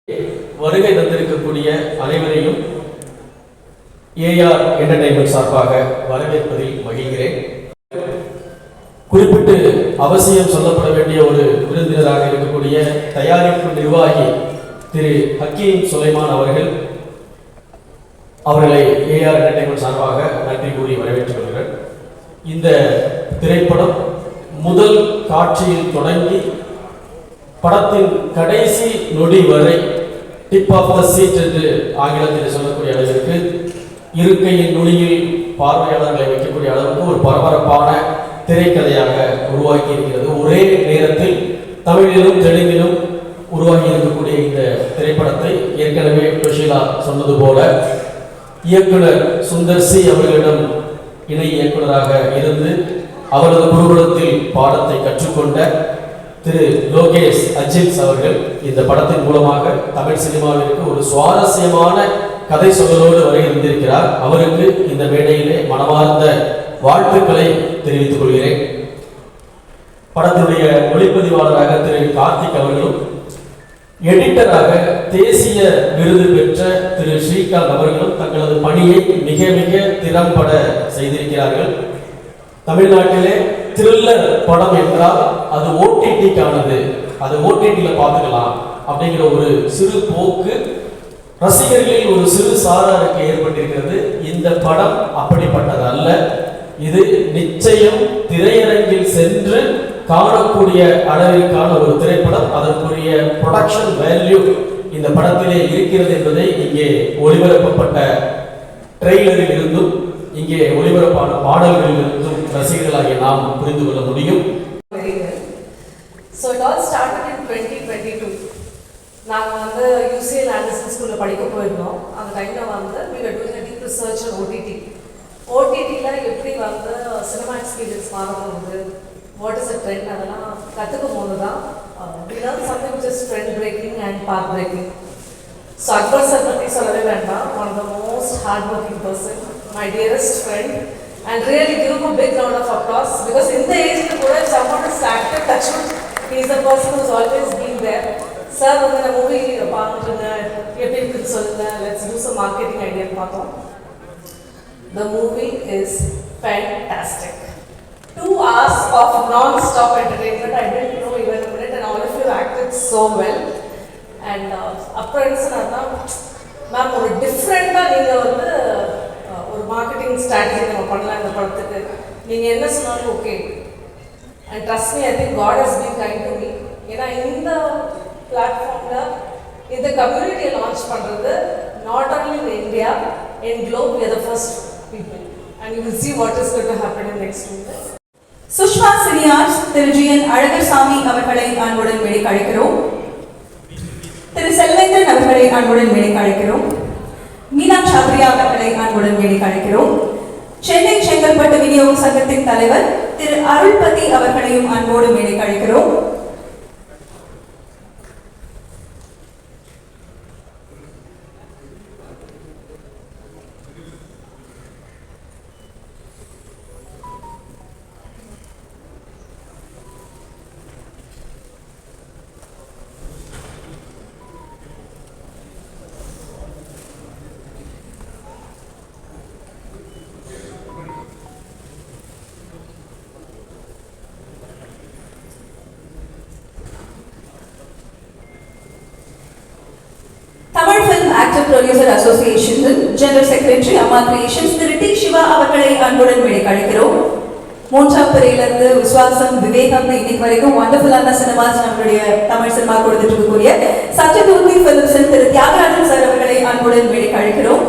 வருகை தந்திருக்கக்கூடிய அனைவரையும் ஏஆர் என்டர்டைன்மெண்ட் சார்பாக வரவேற்பதில் மகிழ்கிறேன். குறிப்பிட்டு அவசியம் சொல்லப்பட வேண்டிய ஒரு விருந்தினராக இருக்கக்கூடிய தயாரிப்பு நிர்வாகி திரு ஹக்கீம் சுலைமான் அவர்களை ஏஆர் என்டர்டைன்மெண்ட் சார்பாக நன்றி கூறி வரவேற்றுக் கொள்கிறேன். இந்த திரைப்படம் முதல் காட்சியில் தொடங்கி படத்தின் கடைசி நொடி வரை டிப் ஆஃப் த சீட் என்று ஆங்கிலத்தில் சொல்லக்கூடிய அளவிற்கு இருக்கையின் நுனியில் பார்வையாளர்களை வைக்கக்கூடிய அளவுக்கு ஒரு பரபரப்பான திரைக்கதையாக உருவாக்கி இருக்கிறது. ஒரே நேரத்தில் தமிழிலும் தெலுங்கிலும் உருவாகி இருக்கக்கூடிய இந்த திரைப்படத்தை ஏற்கனவே சுஷீலா சொன்னது போல இயக்குனர் சுந்தர் சி அவர்களிடம் இணை இயக்குனராக இருந்து அவரது குருகுலத்தில் பாடத்தை கற்றுக்கொண்ட திரு லோகேஷ் அஜில்ஸ் அவர்கள் இந்த படத்தின் மூலமாக தமிழ் சினிமாவிற்கு ஒரு சுவாரஸ்யமான கதை சொல்லலோடு வரை இருந்திருக்கிறார். அவருக்கு இந்த மேடையிலே மனமார்ந்த வாழ்த்துக்களை தெரிவித்துக் கொள்கிறேன். படத்தினுடைய ஒளிப்பதிவாளராக திரு கார்த்திக் அவர்களும் எடிட்டராக தேசிய விருது பெற்ற திரு ஸ்ரீகாந்த் அவர்களும் தங்களது பணியை மிக மிக திறம்பட செய்திருக்கிறார்கள். தமிழ்நாட்டிலே த்ரில்லர் படம் என்றால் அது ஓடிடிக்கானது, அது ஓடிடியில பார்த்துக்கலாம் அப்படிங்கிற ஒரு சிறு போக்கு ரசிகர்களில் ஒரு சிறு சாராருக்கு ஏற்பட்டிருக்கிறது. இந்த படம் அப்படிப்பட்டது அல்ல. இது நிச்சயம் திரையரங்கில் சென்று காணக்கூடிய அளவிற்கான ஒரு திரைப்படம். அதற்குரிய ப்ரொடக்ஷன் வேல்யூ இந்த படத்திலே இருக்கிறது என்பதை இங்கே ஒளிபரப்பப்பட்ட ட்ரெய்லரில் இருந்தும் இங்கே ஒளிபரப்பான பாடல்களில் இருந்தும் ரசிகர்களாகிய நாம் புரிந்து கொள்ள முடியும். So it all started in 2022. நாங்கள் வந்து UCL ஆண்டர்சன் ஸ்கூலில் படிக்க போயிருந்தோம். அந்த டைமில் வந்து we were doing a deep research on OTT. OTTயில் எப்படி வந்து சினிமா எக்ஸ்பீரியன்ஸ் மாற போகுது, வாட் இஸ் அ ட்ரெண்ட், அதெல்லாம் கற்றுக்கும் போது தான் we learned something which is trend breaking and path breaking. So Akbar sir பற்றி சொல்லவே வேண்டாம். One of the most hardworking person, my dearest friend, and really give him a big round of applause because in the age of if someone is active, he is the person who has always been there. Sir, when the movie let's do some marketing idea. The movie is fantastic. 2 hours of non-stop entertainment. I didn't know even a minute, and all of you acted so well. And apprentice ma'am, ஒரு டிஃப்ரெண்டாக நீங்கள் வந்து ஒரு marketing strategy நம்ம பண்ணலாம் இந்த படத்துக்கு. நீங்கள் என்ன சொன்னாலும் okay. And trust me, I think God has been kind to me. ஏன்னா இந்த பிளாட்ஃபார்மில் இந்த கம்யூனிட்டியை லான்ச் பண்ணுறது not only in India, in globe we are the first people. And you will see what is going to happen in next 2 years. Sushma சினியார்ஸ் திரு ஜி.என். அழகர்சாமி அவர்களை அன்புடன் மேடைக்கு அழைக்கிறோம். திரு செல்வேந்திரன் அவர்களை அன்புடன் மேடைக்கு அழைக்கிறோம். மீனா சாத்ரியா அவர்களை அன்புடன் மேடைக்கு அழைக்கிறோம். சென்னை செங்கல்பட்டு விநியோக சங்கத்தின் தலைவர் திரு அருள்பதி அவர்களையும் அன்போடு மேடைக்கு அழைக்கிறோம். Tamil film actor producer association general secretary அம்மா கிரியேஷன்ஸ் திரு டி. சிவா அவர்களை அன்புடன் மேடைக்கு அழைக்கிறோம். 3ஆம் பிறையிலிருந்து விஸ்வாசம், விவேகம் இன்னைக்கு வரைக்கும் வண்டர்ஃபுல்லான சினிமாஸ் நம்மளுடைய தமிழ் சினிமா கொடுத்துட்டு இருக்கக்கூடிய சத்யதூர்த்தி ஃபிலிம்ஸின் திரு தியாகராஜன் சார் அவர்களை அன்புடன் மேடைக்கு அழைக்கிறோம்.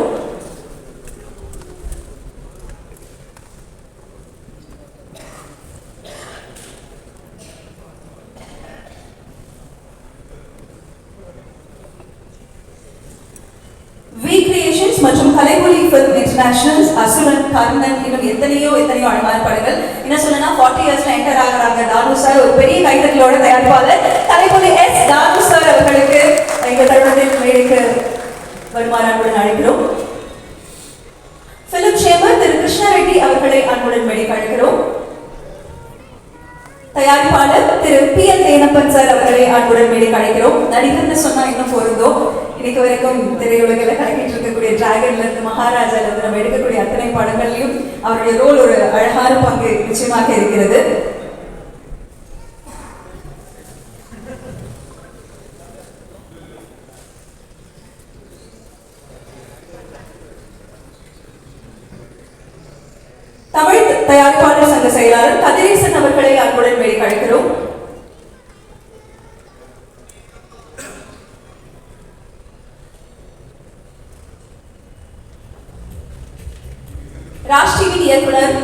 மற்றும் கலைமொழி ஃபிலிம் இன்டர்நேஷனல்ஸ், அசுரன், கர்ணன், இன்னும் எத்தனையோ அழகான படங்கள். என்ன சொல்லனா 40 இயர்ஸ்ல என்டர் ஆகிறாங்க தானு சார். ஒரு பெரிய கைதட்டலோட தயாரிப்பாளர் கலைமொழி எஸ். தானு சார் அவர்களுக்கு எங்க தருணத்தில் மேடைக்கு வருமாறு அன்புடன் அழைக்கிறோம். பிலிம் சேம்பர் திரு கிருஷ்ணா ரெட்டி அவர்களை அன்புடன் மேடைக்கு அழைக்கிறோம். தயாரிப்பாளர் திரு பி.எல். தேனப்பன் சார் அவர்களை அன்புடன் மேடைக்கு அழைக்கிறோம். நடிகர்னு சொன்னா இன்னும் பொருந்தோம். இன்னைக்கு வரைக்கும் திரையுலகில் கலக்கிட்டு இருக்கக்கூடிய டிராகன்ல இருந்து மகாராஜால இருந்து நம்ம எடுக்கக்கூடிய அத்தனை படங்கள்லையும் அவருடைய ரோல் ஒரு அழகான பங்கு நிச்சயமாக இருக்கிறது. தமிழ் தயாரிப்பாளர் சங்க செயலாளர் கதிரேசன் அவர்களை அன்புடன் மேடை அழைக்கிறோம். ராஜ் டிவி இயக்குனர்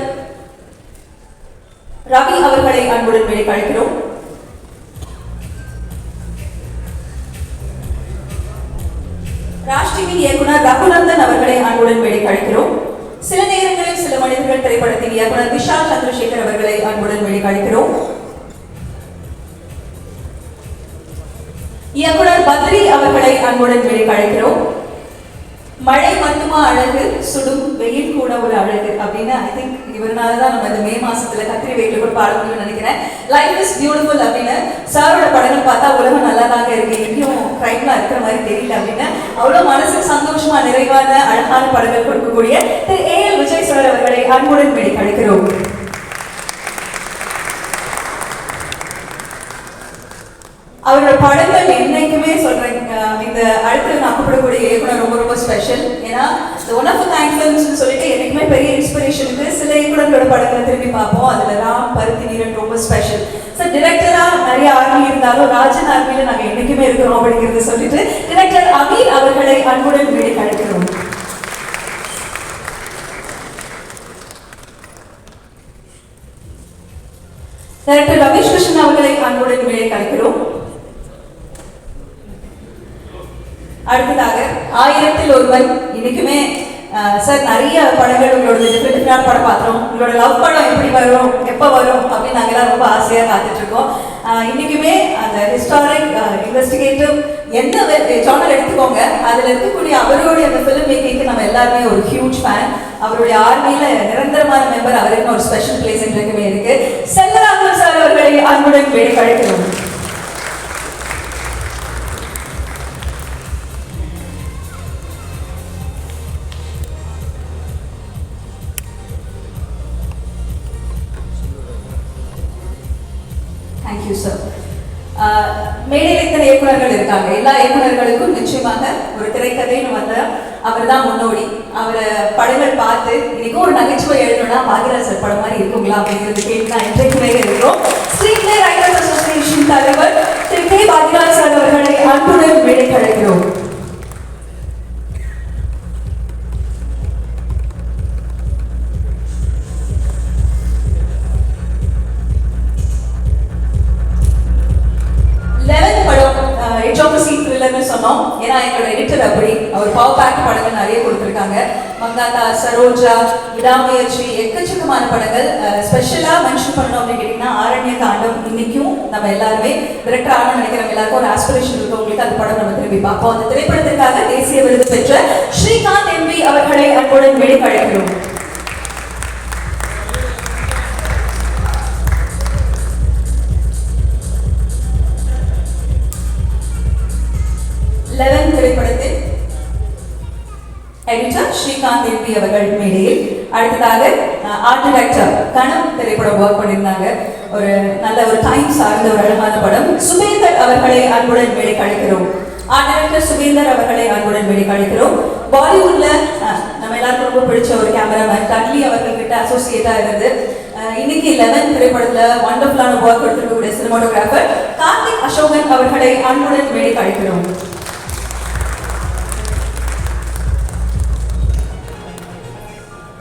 ரவி அவர்களை அன்புடன் மேடை அழைக்கிறோம். ராஜ் டிவி இயக்குனர் ரகுநந்தன் அவர்களை அன்புடன் மேடை அழைக்கிறோம். சில நேரங்களில் சில மனிதர்கள் திரைப்படத்தின் இயக்குனர் விஷால் சந்திரசேகர் அவர்களை அன்புடன் மேடை அழைக்கிறோம். இயக்குனர் பத்ரி அவர்களை அன்புடன் மேடை அழைக்கிறோம். மழை மட்டுமா அழகு, சுடும் வெயில் கூட ஒரு அழகு அப்படின்னு ஐ திங்க் இவரால்தான் நம்ம இந்த மே மாசத்துல கத்திரி வெயில கூட பாட முடியும்னு நினைக்கிறேன். லைஃப் இஸ் பியூட்டிஃபுல் அப்படின்னு சாரோட படங்கள் பார்த்தா உலகம் நல்லாதாங்க இருக்கு, எங்கேயும் கிரைம்லாம் இருக்கிற மாதிரி தெரியல அப்படின்னு அவ்வளவு மனசுக்கு சந்தோஷமா நிறைவான அழகான படங்கள் கொடுக்கக்கூடிய திரு A.L. விஜய் சார் அவர்களை அன்புடன் மேடை அழைக்கிறோம். அவரோட படங்கள் என்னைக்குமே சொல்றேன், இந்த அடுத்து நான் கூப்பிடக்கூடிய இயக்குனர் ரொம்ப ரொம்ப ஸ்பெஷல். ஏன்னா இந்த ஒன் ஆஃப் கைண்ட் ஃபிலிம்ஸ்னு சொல்லிட்டு என்னைக்குமே பெரிய இன்ஸ்பிரேஷனுக்கு சில இயக்குனர்களோட படங்களை திரும்பி பார்ப்போம். அதுல ராம், பருத்தி நீரன் ரொம்ப ஸ்பெஷல். சார் டிரெக்டரா நிறைய ஆர்மி இருந்தாலும் ராஜன் ஆர்மியில நாங்க என்னைக்குமே இருக்கிறோம் அப்படிங்கிறது சொல்லிட்டு டிரெக்டர் அமீர் அவர்களை அன்புடன் மேடை அழைக்கிறோம். டைரக்டர் ரமேஷ் கிருஷ்ணன் அவர்களை அன்புடன் மேடை அழைக்கிறோம். அடுத்ததாக 1000ல் ஒருவன். இன்னைக்குமே சார் நிறைய படங்கள் உங்களோட டிஃப்ரெண்ட் படம் பார்க்குறோம். உங்களோட லவ் படம் எப்படி வரும், எப்போ வரும் அப்படின்னு நாங்கள்லாம் ரொம்ப ஆசையாக காத்துட்டு இருக்கோம். இன்னைக்குமே அந்த ஹிஸ்டாரிக் இன்வெஸ்டிகேட்டிவ் எந்த ஜானர் எடுத்துக்கோங்க, அதில் இருக்கக்கூடிய அவருடைய அந்த ஃபிலிம் மேக்கிங்க்கு நம்ம எல்லாருமே ஒரு ஹியூஜ் ஃபேன். அவருடைய ஆர்மியில நிரந்தரமான மெம்பர், அவருக்கு ஒரு ஸ்பெஷல் பிளேஸ் என்றைக்குமே இருக்கு. செல்வராகவன் சார் அவர்களை அன்புடன் மேடை அழைக்கிறோம். Thank you sir. மேடையில் இத்தனை இயக்குநர்கள் இருக்காங்க. எல்லா இயக்குநர்களுக்கும் நிச்சயமாக ஒரு திரைக்கதைன்னு வந்த அவர் தான் முன்னோடி. அவரை படங்கள் பார்த்து இன்னைக்கு ஒரு நகைச்சுவை எழுதணும்னா பாக்யராஜ் சார் படம் மாதிரி இருக்குங்களா அப்படிங்கிறது கேட்டு தான் இன்றைக்குமே இருக்கிறோம். ஸ்கிரீன் பிளே ரைட்டர்ஸ் அசோசியேஷன் தலைவர் திரு கே பாக்யராஜ் சார் அவர்களை அன்புடன் மேடை அழைக்கிறோம். சொன்னோம். ஏன்னா எங்களோட எடிட்டர் அப்படி அவர் பவர் பேக் படங்கள் நிறைய கொடுத்துருக்காங்க. மங்காத்தா, சரோஜா, விடாமுயற்சி, எக்கச்சக்கமான படங்கள். ஸ்பெஷலா மென்ஷன் பண்ணணும் அப்படின்னு கேட்டீங்கன்னா ஆரண்ய காண்டம். இன்னைக்கும் நம்ம எல்லாருமே டிரெக்டர் ஆகணும்னு நினைக்கிறவங்க எல்லாருக்கும் ஒரு ஆஸ்பிரேஷன் இருக்கவங்களுக்கு அந்த படம் நம்ம திரும்பி பார்ப்போம். அந்த திரைப்படத்திற்காக தேசிய விருது பெற்ற ஸ்ரீகாந்த் MP அவர்களை அன்புடன் மேடை அழைக்கிறோம். திரைப்படத்தில் எடிட்டர் ஸ்ரீகாந்த் MP அவர்கள் மேடையில். அடுத்ததாக ஆர்ட் டைரக்டர் கணம் திரைப்படம் ஒர்க் பண்ணியிருந்தாங்க. ஒரு நல்ல ஒரு டைம் சார்ந்த ஒரு அழகான படம். சுபேந்தர் அவர்களை அன்புடன் மேடை அழைக்கிறோம். ஆர்ட் டைரக்டர் சுபேந்தர் அவர்களை அன்புடன் மேடை அழைக்கிறோம். பாலிவுட்ல நம்ம எல்லாருக்கும் ரொம்ப பிடிச்ச ஒரு கேமராமேன் கட்லி அவர்கள்கிட்ட அசோசியேட்டா இருந்து இன்னைக்கு 11 திரைப்படத்துல வண்டர்ஃபுல்லான ஒர்க் எடுத்துக்கூடிய சினிமாட்டோகிராஃபர் கார்த்திக் அசோகன் அவர்களை அன்புடன் மேடை அழைக்கிறோம்.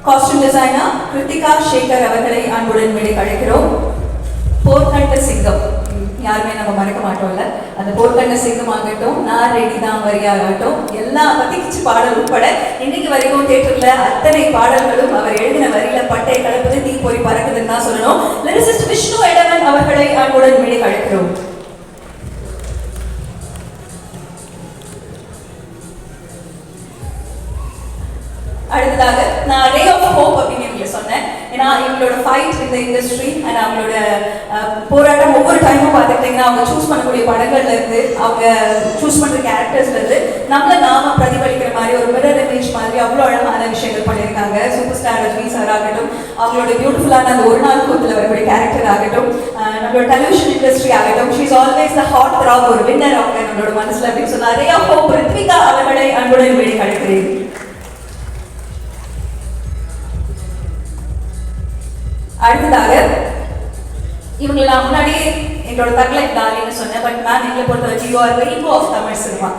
காஸ்டியூம் டிசைனர் கிருத்திகா சேகர் அவர்களை அன்புடன் மேடை அழைக்கிறோம். போர்க்கண்ட சிங்கம் யாருமே நம்ம மறக்க மாட்டோம்ல. அந்த போர்க்கண்ட சிங்கம் ஆகட்டும், நான் ரெடி தான் வரியாகட்டும், எல்லா பத்திக்கிச்சு பாடல் உட்பட இன்னைக்கு வரைக்கும் தியேட்டர்ல அத்தனை பாடல்களும் அவர் எழுதின வரியில பட்டை கலப்பது தீ போய் பறக்குதுன்னு தான் சொல்லணும். லிரிசிஸ்ட் விஷ்ணு எடவன் அவர்களை அன்புடன் மேடை அழைக்கிறோம். அடுத்ததாக நான் ரே ஆஃப் ஹோப் அப்படின்னு சொன்னேன். ஏன்னா ஏன்னா இவங்களோட ஃபைட் இந்த இண்டஸ்ட்ரி அண்ட் அவங்களோட போராட்டம் ஒவ்வொரு டைமும் பார்த்துக்கிட்டிங்கன்னா அவங்க சூஸ் பண்ணக்கூடிய படங்கள்ல இருந்து அவங்க சூஸ் பண்ணுற கேரக்டர்ஸ்ல இருந்து நாம பிரதிபலிக்கிற மாதிரி ஒரு மிரர் இமேஜ் மாதிரி அவ்வளோ அழகான விஷயங்கள் பண்ணியிருக்காங்க. சூப்பர் ஸ்டார் ரஜினி சார் ஆகட்டும், அவங்களோட பியூட்டிஃபுல்லான அந்த ஒரு நாள் கூத்தில் வரக்கூடிய கேரக்டர் ஆகட்டும், நம்மளோட டெலிவிஷன் இண்டஸ்ட்ரி ஆகட்டும், she is always the hot throb, ஒரு வின்னர் அவங்க நம்மளோட மனசுல அப்படின்னு சொன்னா நிறைய ஹோப். ரித்விகா அவர்களை அன்புடன் வேடி கழிக்கிறேன். அடுத்ததாக இவங்களை நான் முன்னாடியே எங்களோட தக்லைஃப் டார்லிங்னு சொன்னேன். பட் நான் எங்களை பொறுத்த வரைக்கும் you are rainbow of Tamil cinema.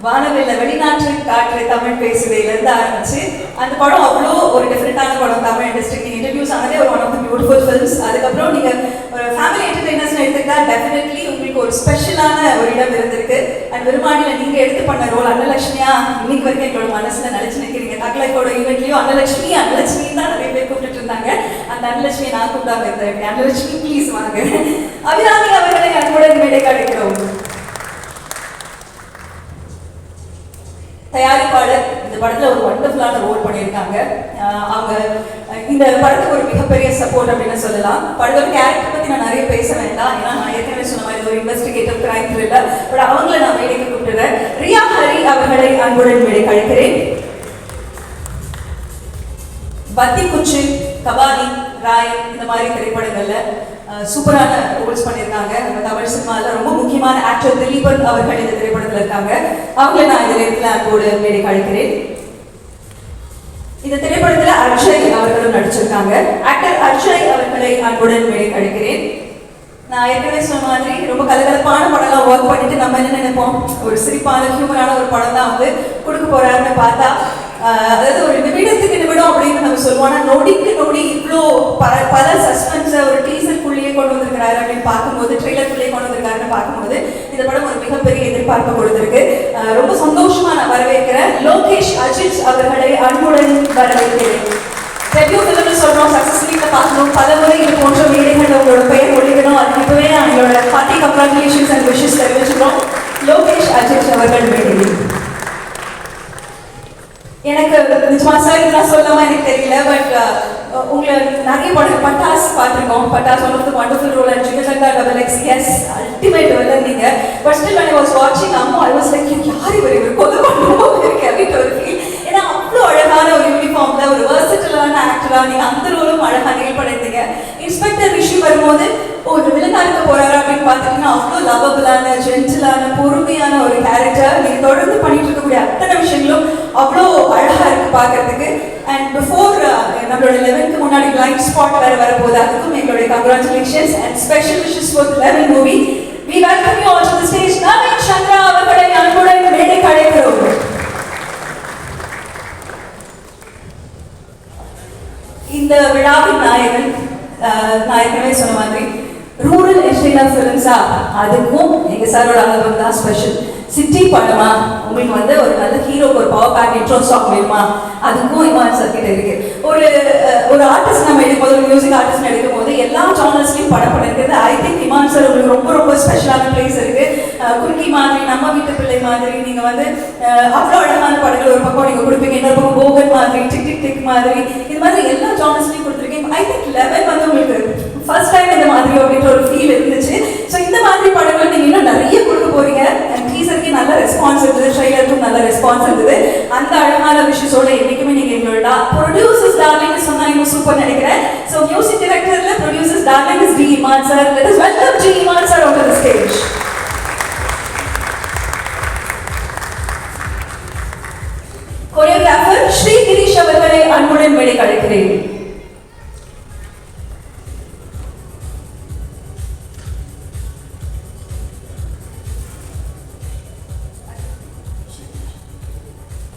வானவில்ல வெளிநாட்டு காற்று தமிழ் பேசுறதுலேருந்து ஆரம்பிச்சு அந்த படம் அவ்வளோ ஒரு டிஃப்ரெண்டான படம். தமிழ் இண்டஸ்ட்ரிக்கு இன்ட்ரடியூஸ் ஆனதே ஒரு one of the beautiful films. அதுக்கப்புறம் நீங்கள் ஒரு ஃபேமிலி என்டர்டைனர்ஸ் எடுத்துக்கிட்டா டெஃபினெட்லி உங்களுக்கு ஒரு ஸ்பெஷலான ஒரு இடம் இருந்திருக்கு. அண்ட் விருமாண்டியில் நீங்கள் எடுத்து பண்ண ரோல் அன்னலட்சுமியா இன்னைக்கு வரைக்கும் எங்களோட மனசில் நினைச்சு நிற்கிறீங்க. தக்லைஃபோட ஈவெண்ட்லையும் அன்னலட்சுமி தான் நிறைய பேர் கூப்பிட்டு இருந்தாங்க. அந்த அன்னலட்சுமியை நான் கூப்பிடாம இருந்தேன். அன்னலட்சுமி ப்ளீஸ் வாங்க. அபிராமி அவர்களை அன்புடன் மேடை கிடைக்கிறோம். தயாரிப்பாளர் இந்த படத்துல ஒரு வண்டர்ஃபுல்லான ரோல் பண்ணியிருக்காங்க. அவங்க இந்த படத்துக்கு ஒரு மிகப்பெரிய சப்போர்ட் அப்படின்னு சொல்லலாம். படத்தோட கேரக்டர் பத்தி நான் நிறைய பேச வேண்டாம், ஏன்னா நான் ஏற்கனவே சொன்ன மாதிரி ஒரு இன்வெஸ்டிகேட்டிவ் கிரைம் த்ரில்லர். பட் அவங்கள நான் மேடைக்கு கூப்பிட்டுறேன். ரியா ஹரி அவர்களை அன்புடன் மேடை கழிக்கிறேன். பத்தி குச்சி, கபாலி, ராய் இந்த மாதிரி திரைப்படங்கள்ல சூப்பரான ரோல்ஸ் பண்ணியிருக்காங்க. நம்ம தமிழ் சினிமாவில் ரொம்ப முக்கியமான ஆக்டர் திலீபன் அவர்கள் இந்த திரைப்படத்தில் இருக்காங்க. அவங்களை நான் இந்த நேரத்தில் அன்போடு மேடை கழிக்கிறேன். இந்த திரைப்படத்தில் அர்ஜய் அவர்களும் நடிச்சிருக்காங்க. ஆக்டர் அர்ஜய் அவர்களை அன்புடன் மேடை கழிக்கிறேன். நான் ஏற்கனவே சொன்ன மாதிரி ரொம்ப கலகலப்பான படம்லாம் ஒர்க் பண்ணிட்டு நம்ம என்ன நினைப்போம், ஒரு சிரிப்பான ஹியூமரான ஒரு படம் தான் வந்து கொடுக்க போறாருன்னு பார்த்தா அதாவது ஒரு நிமிடத்துக்கு நிமிடம் அப்படின்னு நம்ம சொல்லுவோம். ஆனால் நொடிக்கு நொடி இவ்வளோ பல சஸ்பென்ஸை ஒரு டீசருக்குள்ளேயே கொண்டு வந்திருக்கிறாரு அப்படின்னு பார்க்கும்போது, ட்ரெய்லருக்குள்ளேயே கொண்டு வந்திருக்காருன்னு பார்க்கும்போது இந்த படம் ஒரு மிகப்பெரிய எதிர்பார்ப்பு கொடுத்துருக்கு. ரொம்ப சந்தோஷமா நான் வரவேற்கிறேன். லோகேஷ் அஜித் அவர்களை அன்புடன் வரவேற்கிறேன். டெபியூ ஃபிலிம்னு சொல்றோம், சக்சஸ் மீட்ல பார்க்கணும், பல முறை இது போன்ற மேடைகள் உங்களோட பெயர் ஒழிக்கணும். அது இப்பவே நான் எங்களோட பார்ட்டி கங்க்ராச்சுலேஷன்ஸ் அண்ட் விஷஸ் தெரிவிச்சுக்கிறோம். லோகேஷ் அஜித் அவர்கள் மேடையில். எனக்கு நிஜமா சார் இதெல்லாம் சொல்லாம எனக்கு தெரியல. பட் உங்களை நிறைய படம் பட்டாஸ் பார்த்துருக்கோம். Pattas one of the wonderful role and Jigarthanda double X is ultimate இருந்தீங்க. But still when I was watching அம்மா I was like யார் இவர் கொலை பண்ணுவோம் இருக்கு அப்படின்ற ஒரு ஃபீல். ஏன்னா அவ்வளோ அழகான ஒரு யூனிஃபார்ம்ல ஒரு வெர்சட்டிலான ஆக்டரா நீங்க அந்த ரோலும் அழகா நெயில் பண்ணிருந்தீங்க. இன்ஸ்பெக்டர் ரிஷி வரும்போது ஒரு வில்லனா இருக்க போறாரு அப்படின்னு பார்த்துட்டீங்கன்னா அவ்வளோ லவபிளான ஜென்டிலான பொறுமையான ஒரு கேரக்டர். நீங்க தொடர்ந்து பண்ணிட்டு இருக்கக்கூடிய அத்தனை விஷயங்களும் அவ்வளோ அழகா இருக்கு பார்க்கறதுக்கு. அண்ட் பிஃபோர் நம்மளோட 11க்கு முன்னாடி பிளைண்ட் ஸ்பாட் வேற வரப்போகுது. அதுக்கும் எங்களுடைய congratulations and special wishes for 11 movie. We welcome you all to the stage. Naveen Chandra அவர்களை அன்புடன் மேடைக்கு அழைக்கிறோம். இந்த விழாவின் நாயகன் நான் ஏற்கனவே சொன்ன மாதிரி ரூரல் எஸ்டேட் ஃபிலிம்ஸா, அதுக்கும் எங்க சாரோட ஆல்பம் தான் ஸ்பெஷல். சிட்டி படமா, உங்களுக்கு வந்து ஒரு நல்ல ஹீரோக்கு ஒரு பவர் பேக் இன்ட்ரோ சாங் வேணுமா, அதுக்கும் இமான் சார் கிட்ட இருக்கு. ஒரு ஆர்டிஸ்ட் நம்ம எடுக்கும்போது, ஒரு மியூசிக் ஆர்டிஸ்ட் எடுக்கும் போது எல்லா ஜானர்ஸ்லையும் படம் பண்ணிருக்கிறது. ஐ திங்க் இமான் சார் உங்களுக்கு ரொம்ப ரொம்ப ஸ்பெஷலான பிளேஸ் இருக்கு. குறுக்கி மாதிரி, நம்ம வீட்டு பிள்ளை மாதிரி, நீங்க வந்து அவ்வளோ அழகான படங்கள் ஒரு பக்கம் நீங்க கொடுப்பீங்க, இன்னொரு பக்கம் போகன் மாதிரி, டிக் டிக் டிக் மாதிரி, இது மாதிரி எல்லா ஜானர்ஸ்லையும் கொடுத்துருக்கீங்க. ஐ திங்க் 11 வந்து உங்களுக்கு ஃபர்ஸ்ட் டைம் இந்த மாதிரி அப்படின்ற ஒரு ஃபீல் இருந்துச்சு. ஸோ இந்த மாதிரி படங்கள் நீங்க இன்னும் நிறைய கொடுக்க போறீங்க. டீசருக்கு நல்ல ரெஸ்பான்ஸ் இருந்தது, ட்ரெய்லருக்கும் நல்ல ரெஸ்பான்ஸ் இருந்தது. அந்த அழகான விஷயத்தோட என்னைக்குமே நீங்க எங்களோட ப்ரொடியூசர்ஸ் டார்லிங் சொன்னா இன்னும் சூப்பர் நினைக்கிறேன். ஸோ மியூசிக் டைரக்டர்ல producers darling is D Imman sir. Let us welcome D Imman sir on the stage. Choreographer Sri Girish அவர்களை அன்புடன் மேடைக்கு அழைக்கிறேன்.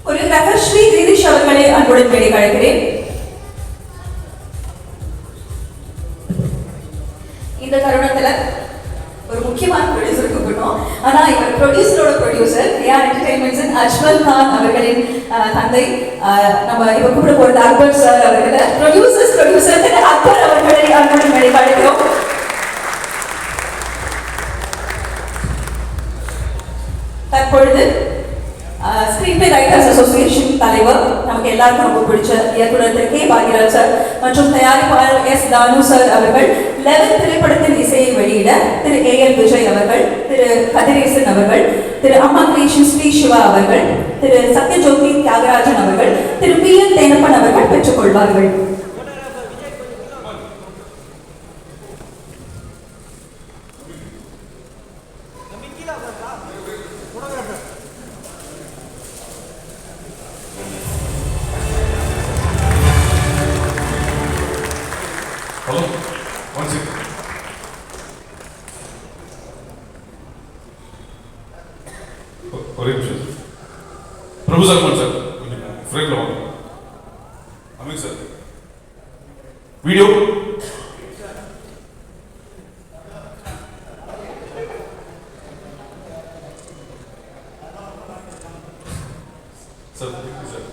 கோரியோகிராஃபர் ஸ்ரீ கிரீஷ் அவர்களை அன்புடன் மேடைக்கு அழைக்கிறேன். இந்த தருணத்துல ஒரு முக்கியமான ப்ரொடியூசர் கூப்பிட்டோம். ஆனா இவர் ப்ரொடியூசரோட ப்ரொடியூசர் ஏஆர் என்டர்டெயின்மெண்ட்ஸின் அஜ்மல் கான் அவர்களின் தந்தை. நம்ம இவ கூப்பிட போறது அக்பர் சார் அவர்களை. ப்ரொடியூசர் அக்பர் அவர்களை அன்புடன் மேடைக்கு அழைக்கிறோம். தற்பொழுது screen screenplay writers association தலைவர், நமக்கு எல்லாருக்கும் ரொம்ப பிடிச்ச இயக்குனர் திரு கே பாக்யராஜ் சார் மற்றும் தயாரிப்பாளர் எஸ் தானு சார் அவர்கள் 11 திரைப்படத்தின் இசையை வெளியிட திரு AL விஜய் அவர்கள், திரு கதிரேசன் அவர்கள், திரு அம்மா கிரியேஷன் ஸ்ரீ சிவா அவர்கள், திரு சத்யஜோதி தியாகராஜன் அவர்கள், திரு PL தேனப்பன் அவர்கள் பெற்றுக் கொள்வார்கள். Hello, one second. ஒரே நிமிஷம். பிரபு சல்மான் சார், ஃப்ரேம்ல வாங்க. Amit sir, video. Sir, sir.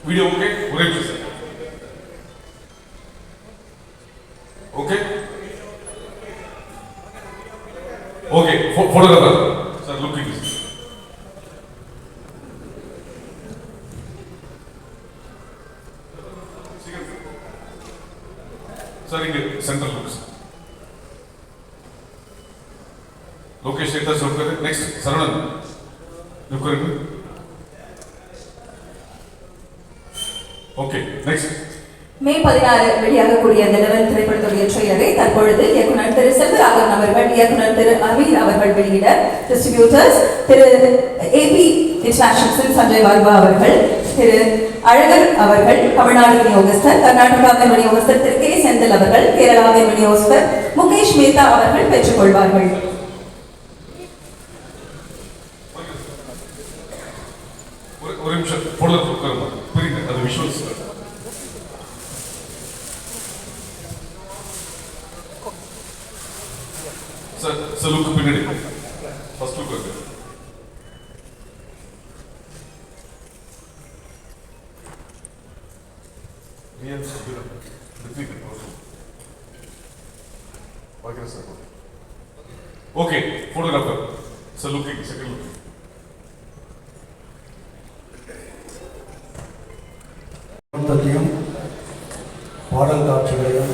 Video okay, ஒரே நிமிஷம் sir. Okay okay, photographer sir, looking sir, இங்க சென்ட்ரல் லுக்ஸ் லோகேஷ் நேதா சொல்றாரு. நெக்ஸ்ட் சரவணன் லுக்கருக்கு. Okay, next. மே 16 வெளியாகக்கூடிய இந்த 11 திரைப்படத்துடைய ட்ரெய்லரை தற்பொழுது இயக்குனர் திரு செல்வராகவன் அவர்கள், இயக்குனர் திரு அமீர் அவர்கள் வெளியிட, டிஸ்ட்ரிபியூட்டர்ஸ் திரு AP இன்டர்நேஷனல் சஞ்சய் வர்மா அவர்கள், திரு அழகர் அவர்கள், தமிழ்நாடு விநியோகஸ்தர், கர்நாடகாவின் விநியோகஸ்தர் திரு K செந்தில் அவர்கள், கேரளாவின் விநியோகஸ்தர் முகேஷ் மேத்தா அவர்கள் பெற்றுக் கொள்வார்கள். ஒரு நிமிஷம் போட்டோகிராஃபர் புரியுது, அது விஷுவல்ஸ் சார். சார், லுக் பின்னாடி ஃபர்ஸ்ட் லுக் இருக்கு. ரியல் சபிரம் ரித்விக் பாக்கிற sir. Okay, photographer sir, looking second look. பாடல் காட்சிகளையும்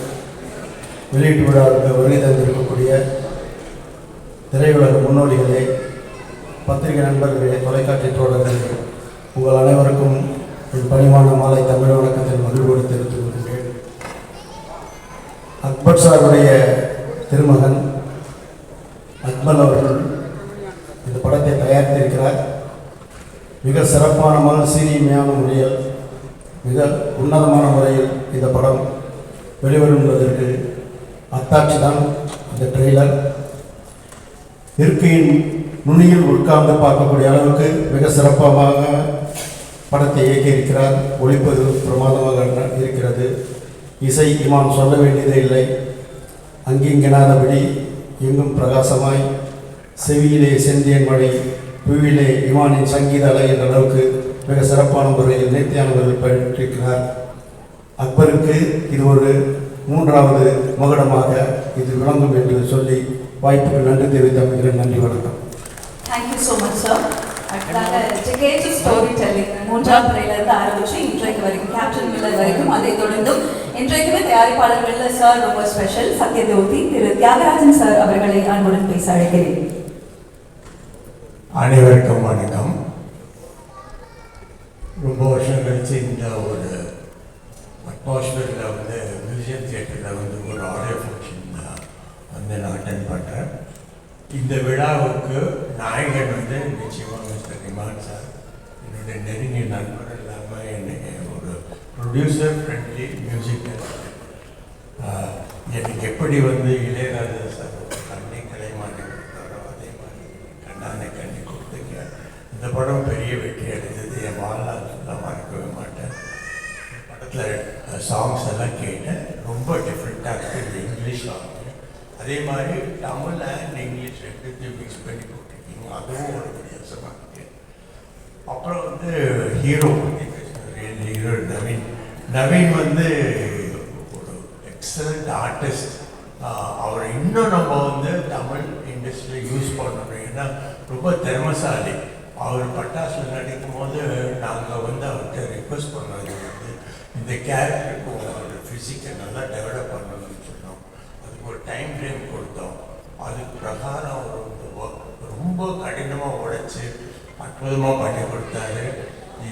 வெளியீட்டு விழாவுக்கு வருகை தந்திருக்கக்கூடிய திரையுலக முன்னோடிகளே, பத்திரிகை நண்பர்களே, தொலைக்காட்சி தோழர்களே, உங்கள் அனைவருக்கும் என் பணிவான மாலை தமிழ் வணக்கத்தில் மகிழ்வோடு தெரிவித்துக் கொள்கிறேன். அக்பர் சாருடைய திருமகன் அக்மல் அவர்கள் இந்த படத்தை தயாரித்திருக்கிறார். மிக சிறப்பான சீரியமையான முறையில், மிக உன்னதமான முறையில் இந்த படம் வெளிவரும் என்பதற்கு அத்தாட்சி தான் இந்த ட்ரெய்லர். இருக்கையின் நுனியில் உட்கார்ந்து பார்க்கக்கூடிய அளவுக்கு மிக சிறப்பாக படத்தை இயக்கியிருக்கிறார். ஒளிப்பது பிரமாதமாக இருக்கிறது. இசை இமான் சொல்ல வேண்டியதே இல்லை. அங்கிங்கெனாதபடி எங்கும் பிரகாசமாய், செவியிலே செந்தியன் மழை, புவியிலே இமானின் சங்கீத அலை என்ற அளவுக்கு மிக சிறப்பான முறையில் நேர்த்தியானவர்கள் பயிற்றிருக்கிறார். அக்பருக்கு இது ஒரு 3வது மகுடமாக இது விளங்கும் என்று சொல்லி வாய்ப்புக்கு நன்றி தெரிவித்து அமைகிறேன். நன்றி, வணக்கம். Thank you so much sir. அடுத்ததாக டிகேட்ஸ் ஆஃப் ஸ்டோரி டெல்லிங் 3ஆம் துறையிலிருந்து ஆரம்பிச்சு இன்றைக்கு வரைக்கும் கேப்டன் மில்லர் வரைக்கும், அதை தொடர்ந்தும் இன்றைக்குமே தயாரிப்பாளர்கள் சார் ரொம்ப ஸ்பெஷல் சத்யஜோதி திரு தியாகராஜன் சார் அவர்களை அன்புடன் பேச அழைக்கிறேன். அனைவருக்கும் வணக்கம். ரொம்ப வருஷம் கழிச்சு இந்த ஒரு அட்மாஸ்பியரில் வந்து மியூசியம் தியேட்டரில் வந்து ஒரு ஆடியோ ஃபங்க்ஷன் வந்து நான் அட்டென்ட் பண்ணுறேன். இந்த விழாவுக்கு நாயகன் வந்து நிச்சயமாக மிஸ்டர் இமான் சார், என்னுடைய நெருங்கிய நண்பர் இல்லாமல் என்னை ஒரு ப்ரொடியூசர் ஃப்ரெண்ட்லி மியூசிக் எனக்கு எப்படி வந்து இளையராஜா சார் கண்ணை கலைமாட்டை கொடுத்தாரோ அதே மாதிரி கண்ணானை கண்ணி கொடுத்தீங்க. இந்த படம் பெரிய வெற்றி அடைந்தது. என் வாழ்நாள் ஃபுல்லாக மறக்கவே மாட்டேன். படத்தில் சாங்ஸ் எல்லாம் கேட்டேன். ரொம்ப டிஃப்ரெண்ட்டாக இருக்குது. இங்கிலீஷ் சாங், அதே மாதிரி தமிழ் அண்ட் இங்கிலீஷ் ரெண்டுத்தையும் மிக்ஸ் பண்ணி கொடுத்துருக்கீங்க. அதுவும் ஒரு வித்தியாசமாக இருக்குது. அப்புறம் வந்து ஹீரோ பற்றி பேசுகிறேன். ஹீரோ நவீன் வந்து ஒரு எக்ஸலண்ட் ஆர்டிஸ்ட். அவரை இன்னும் நம்ம வந்து தமிழ் இண்டஸ்ட்ரியில் யூஸ் பண்ணணும். ஏன்னா ரொம்ப திறமைசாலி. அவர் பட்டாசில் நடிக்கும் போது நாங்கள் வந்து அவர்கிட்ட ரிக்வெஸ்ட் பண்ணது வந்து இந்த கேரக்டருக்கு அவரோட ஃபிசிக்கை நல்லா டெவலப் பண்ணணும்னு சொன்னோம். அதுக்கு ஒரு டைம் ஃப்ரேம் கொடுத்தோம். அதுக்கு பிரகாரம் அவர் வந்து ரொம்ப கடினமாக உழைச்சி அற்புதமாக பண்ணி கொடுத்தாரு.